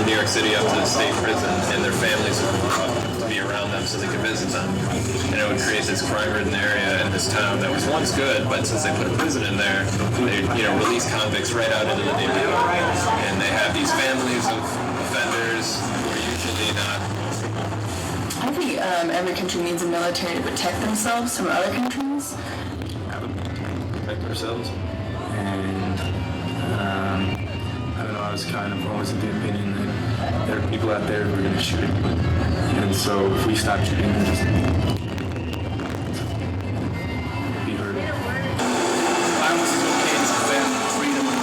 from New York City up to the state prison, and their families would come to be around them so they could visit them. And it would create this crime-ridden area in this town that was once good, but since they put a prison in there, they release convicts right out into the neighborhood. And they have these families of offenders who are usually not. I think every country needs a military to protect themselves from other countries. Protect ourselves. And I don't know, I was kind of always of the opinion that there are people out there who are going to shoot it. And so if we stop shooting, we'll just be heard. Violence is okay to defend freedom and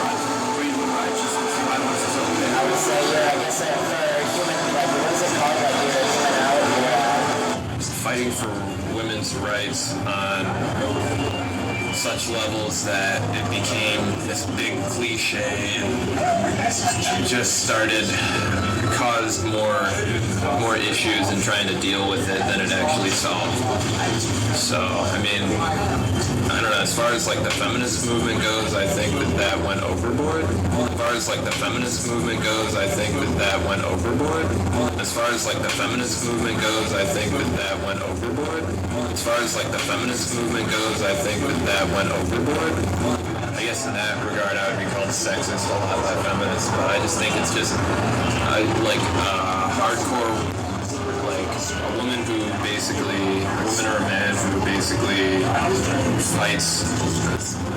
righteousness. Violence is okay. I would say, I guess for human, what is it called? You're human out, Fighting for women's rights on such levels that it became this big cliche and just started caused more issues in trying to deal with it than it actually solved. So I mean, I don't know, as far as like the feminist movement goes, I think that went overboard. As far as like the feminist movement goes, I think that went overboard. As far as like the feminist movement goes, I think that went overboard. As far as like the feminist movement goes, I think that went overboard. I guess in that regard, I would be called sexist, a lot by feminists, but I just think it's just hardcore, like a woman or a man who basically fights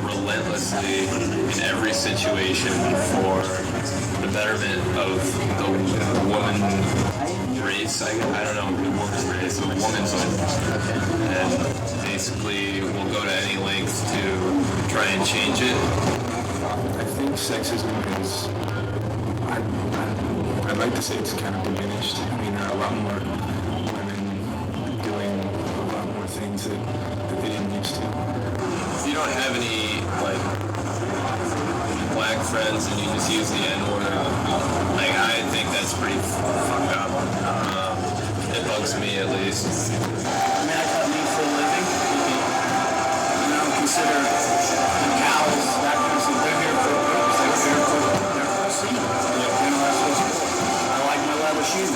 relentlessly in every situation for the betterment of the woman race. I don't know, the woman's race, the woman's life, and basically will go to any length to try and change it. I think sexism is, I'd like to say it's kind of diminished. I mean, there are a lot more women doing a lot more things that they didn't used to. If you don't have any, like, black friends and you just use the N-word, like, I think that's pretty fucked up. It bugs me, at least. I mean, I cut meat for a living. I don't consider the cows, that kind of stuff. They're here for a purpose. They're for a scene. That's what's cool. I like my leather shoes.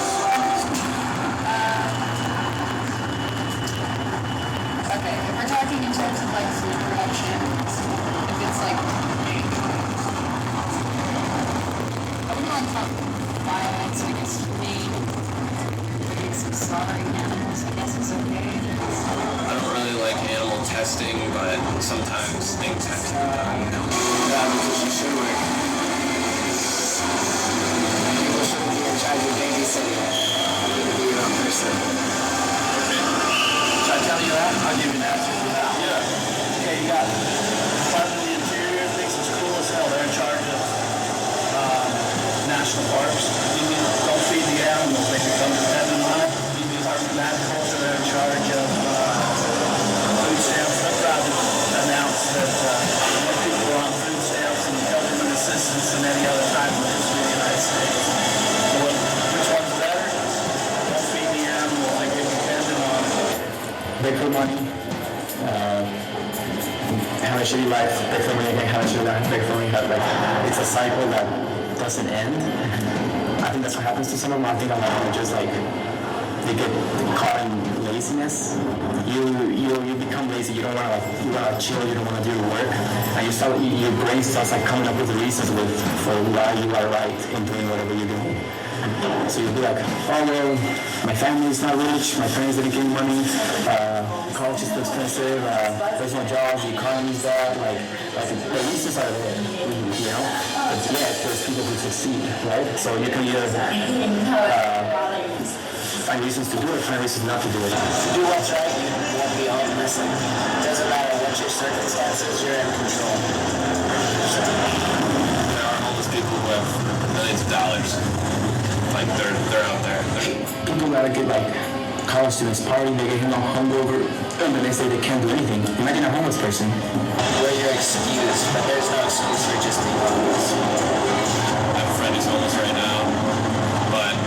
Okay, if we're talking in terms of like food production, if it's like, I wouldn't want to talk violence, I guess for me, it's slaughtering animals, I guess is okay. I don't really like animal testing, but sometimes things have to be done. Yeah, because you should work. People shouldn't be in charge of babysitting. You need to be your own person. Should I tell you that? I'll give you an answer for that. Yeah. Okay, you got Department of the Interior, thinks it's cool as hell. They're in charge of national parks. Don't feed the animals, they become dependent on it. Department of Agriculture, they're in charge of food stamps. They're proud to announce that more people are on food stamps and government assistance than any other time in the history of the United States. So which one's better? Don't feed the animals, they get dependent on it. Beg for money. Have a shitty life. Beg for money again. Have a shitty life. Beg for money. It's a cycle that doesn't end. I think that's what happens to some of them. I think a lot of them just like they get caught in laziness. You become lazy. You don't want to chill. You don't want to do your work, and your brain starts like coming up with reasons for why you are right in doing whatever you're doing. So you'll be like, oh well, my family's not rich, my parents didn't give me money, college is too expensive, there's no jobs, the economy's bad, like the reasons are there, you know? But yet there's people who succeed, right? So you can either find reasons to do it, find reasons not to do it. To do what's right, you won't be homeless, and it doesn't matter what your circumstances, you're in control. There are homeless people who have millions of dollars. Like they're out there. People that get like college students partying, they get hungover, and the next day they can't do anything. Imagine a homeless person. Where you're excused, but there's no excuse for just being homeless. I have a friend who's homeless right now, but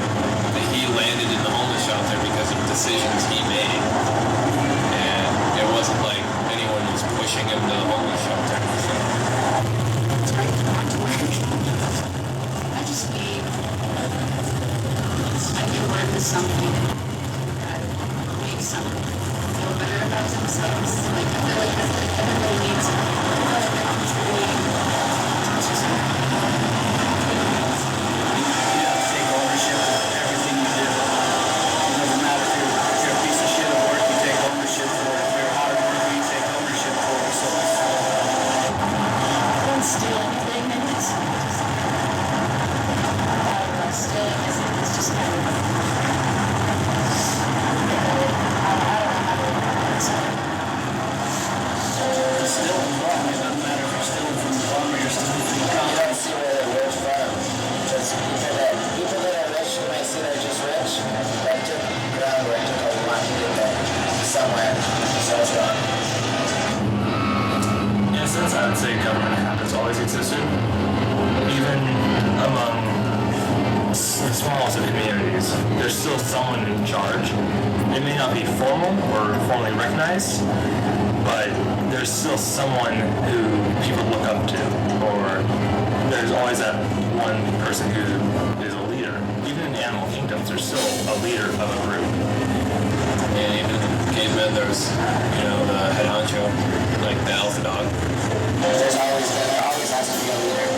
he landed in the homeless shelter because of decisions he made. And it wasn't like anyone was pushing him to the homeless shelter. I just need is something that makes them feel better about themselves. Like, I feel like everybody needs another country to just You have to take ownership of everything you do. It doesn't matter if you're a piece of shit at work, you take ownership for it. If you're a hard worker, you take ownership for it. So don't steal anything, and it's just, I don't know, stealing is just kind of, I don't know how to explain it. it's still wrong. It doesn't matter if you're stealing from the bum or you're stealing from the You company. don't see where they're rich from. Just people that are rich, you might see they're just rich, but it took groundwork, took a lot to get there somewhere. So it's wrong. In a sense, I would say government has always existed, even among the smallest of communities. There's still someone in charge. It may not be formal or formally recognized, but there's still someone who people look up to, or there's always that one person who is a leader. Even in the animal kingdoms, there's still a leader of a group. And even in cavemen, there was, the head honcho, like the alpha dog. There always has to be a leader.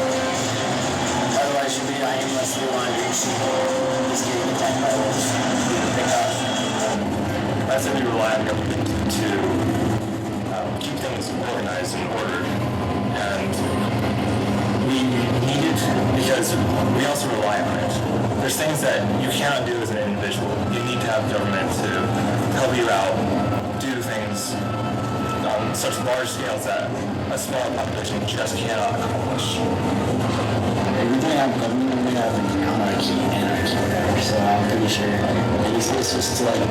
Otherwise, you'll be aimlessly wandering sheep, just getting attacked by wolves. Pick off. I said we rely on government to keep things organized and ordered, and we need it because we also rely on it. There's things that you cannot do as an individual. You need to have government to help you out, do things on such large scales that a small population just cannot accomplish. We didn't have government, we have anarchy, whatever. So I'm pretty sure it's just to like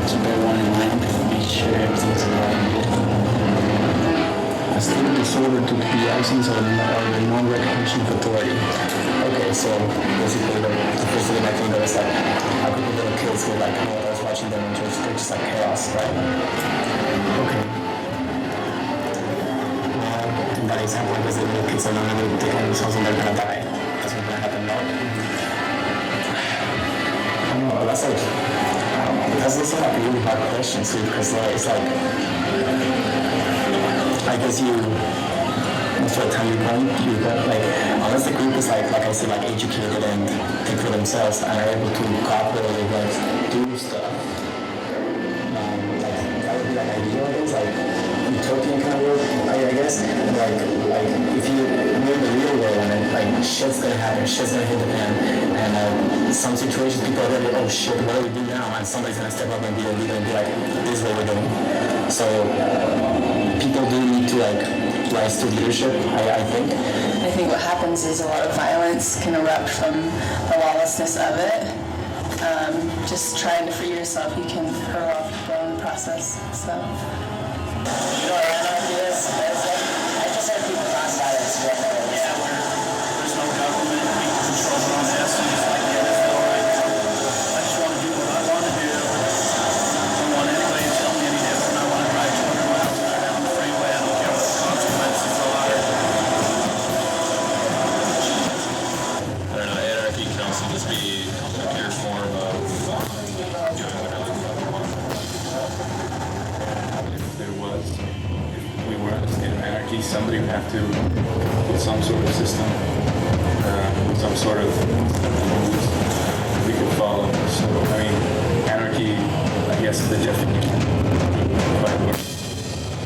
keep everyone in line, make sure everything's aligned. A state disorder due to the absence of a non-recognition of authority. Okay, so basically the first thing I think of is like how could the little kids who like no one else watching them and they're just like chaos, right? Okay. In that example, I guess the little kids are not going to take on themselves and they're going to die. That's what's going to happen, no? I don't know, that's like, that's also like a really hard question too, because it's like, I guess most of the time you go, like, unless the group is like I said, like educated and think for themselves and are able to cooperate and like do stuff, like that would be like ideal, I guess, like utopian kind of world, I guess. And like if you in the real world and like shit's gonna happen, shit's gonna hit the fan, and some situations people are gonna be, oh shit, what do we do now? And somebody's gonna step up and be a leader and be like, this is what we're doing. So people do need to like rise to leadership, I think. I think what happens is a lot of violence can erupt from the lawlessness of it. Just trying to free yourself, you can hurt off people in the process. So. You know what anarchy is? I just heard people talk about it. Yeah, where there's no government, people control on this, and it's like, yeah, that's all right. I just want to do what I want to do. I don't want anybody to tell me any different. I want to ride 200 miles an hour down the freeway. I don't care what the consequences are. I don't know, anarchy can also just be a pure form of doing whatever the fuck you want. If we were in a state of anarchy, somebody would have to put some sort of system, some sort of rules we could follow. So, I mean, anarchy, I guess the definition quite work.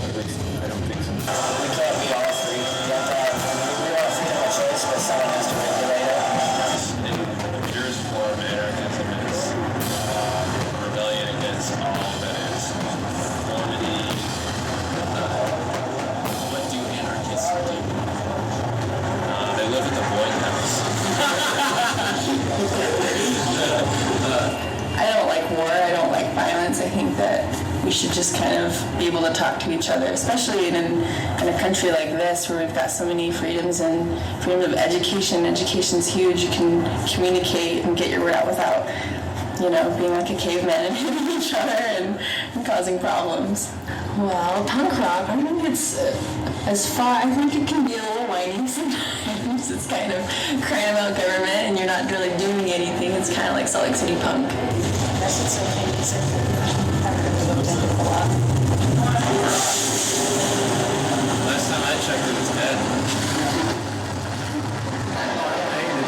At least, I don't think so. We can't be all free. We want freedom of choice, but someone has to regulate it. In the purest form, anarchism is rebellion against all that is conformity. What do anarchists do? They live at the Boyd House. I don't like war, I don't like violence. I think that we should just kind of be able to talk to each other, especially in a country like this where we've got so many freedoms and freedom of education. Education's huge. You can communicate and get your word out without, being like a caveman and hitting each other and causing problems. Well, punk rock, I think it's I think it can be a little whiny sometimes. It's kind of crying about government and you're not really doing anything. It's kind of like Salt Lake City punk. guess it's okay because I've heard of them a lot. Last time I checked, it was dead.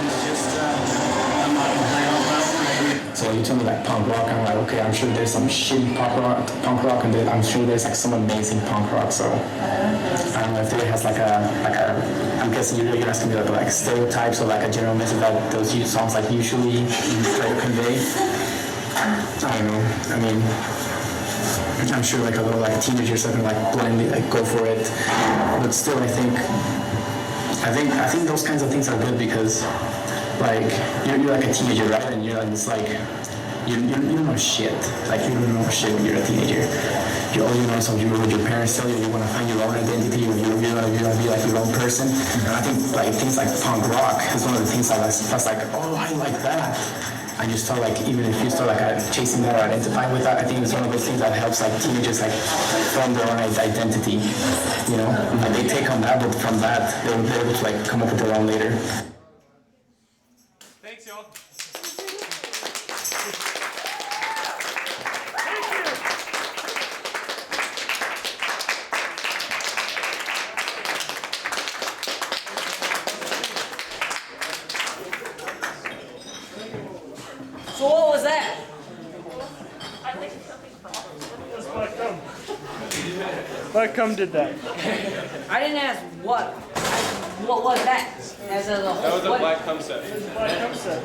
It's just, I'm not complaining about it. So you told me like punk rock, I'm like, okay, I'm sure there's some shitty punk rock, and I'm sure there's like some amazing punk rock. So I don't know if there has like a I'm guessing you're asking me like stereotypes or like a general message that those songs like usually try to convey. I don't know. I mean, I'm sure like a little like teenagers are gonna like blindly like go for it, but still I think those kinds of things are good because like you're like a teenager, right? And you're like it's like you don't know shit. Like you don't know shit when you're a teenager. All you know is what your parents tell you. You want to find your own identity. You want to be like your own person. And I think like things like punk rock is one of the things that was like, oh, I like that. I just felt like even if you start like chasing that or identifying with that, I think it's one of those things that helps like teenagers like form their own identity. You know, like they take on that, but from that they're able to like come up with their own later. Thanks, y'all. So what was that? What come did that? I didn't ask what. What was that? As a whole. That was a what? black cum set. Black cum set.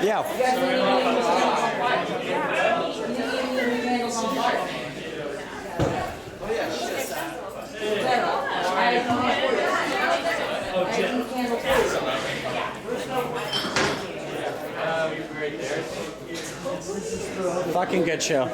Yeah. You guys didn't even candles on fire. You didn't even leave candles on fire. I had no idea. I had no candle for you. Fucking good show.